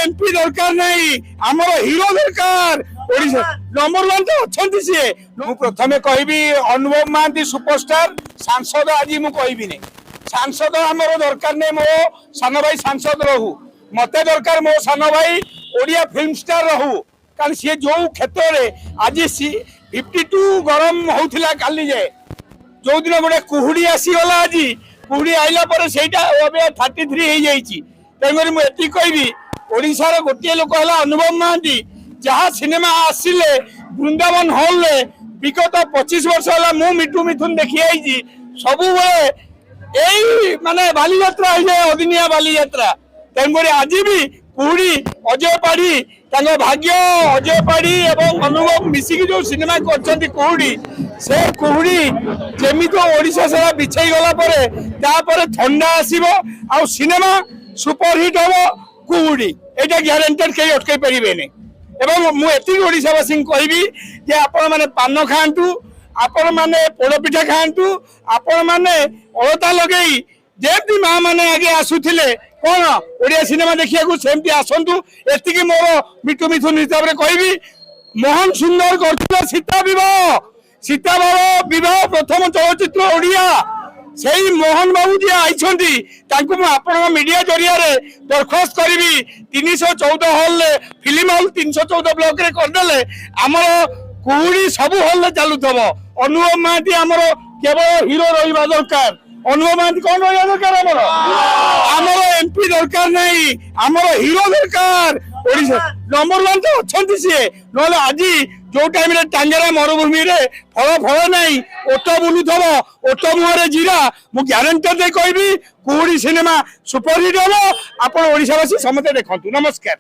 MP दरकार नहीं आमर हिरो दरकार ओडिशा नंबर 1 तो अछंती सी मु प्रथमे कहबी अनुभव महांती सुपरस्टार सांसद आज मु कहबी नहीं सांसद आमर दरकार नहीं मो सान भाई सांसद रहू मते दरकार मो सान भाई ओडिया फिल्म स्टार रहू कारण सी जो क्षेत्र में आज 52 गरम होउथिला काली जे जो दिन गोटे कुहुड़ी आसीगला आज कुहुड़ी आइला पर सेटा 33 हो जाइए तेणुकर मुझे कहबी ओडिशार गोटे लोक है अनुभव महांती जहाँ सिनेमा आसिले वृंदावन हॉल रे विगत 25 वर्ष है मु मिठू मिथुन देखी आई सब यही माने बालीयात्रा है अदिनिया बालीयात्रा तेणुकर आज भी कुहुड़ी अजय पाढ़ी भाग्य अजय पाढ़ी एवं अनुभव मिसिकी जो सिनेमा कर कुहुड़ी से कुहुड़ी जमी ओडिशा सारा बिछाई गला ठंडा आसो आ सिनेमा सुपरहिट हम कुहुड़ी यहाँ ग्यारंटेड कहीं अटकई पारे मुझे ओडिशावासी कहबी जे आपण मैंने पान खातु आपण मैंने पोड़पिठा खातु आपण मैंने अलता लगे जमी माँ मैंने आगे आसुले कौन ओडिया सिनेमा देखा सेमती आसतु एति मोर मिठू मिथुन हिसाब से कहबी मोहन सुंदर कर सीता विवाह प्रथम चलचित्र ओडिया से मोहन बाबू जी आई मीडिया जरिया दरखास्त करी 314 हॉल फिल्म हॉल 314 ब्लॉक रे करदे आमर कुहुड़ी सबू हॉल चलु अनुभव महांती आमर केवल हिरो रहा दरकार अनुभव महांती कौन रहा दरकार आमर एमपी दरकार नहीं आमर हिरो दरकार ओडिशा नंबर 1 तो अछंती सी ना आज जो टाइम रे टांगेरा मरुभूमि रे फल नहीं ओट बुलुथब ओट मुहरे जीरा मु ग्यारंटी दे कहबी कुहुड़ी सिनेमा सुपरहिट हम आपण ओडिशावासी समते देखंतु नमस्कार।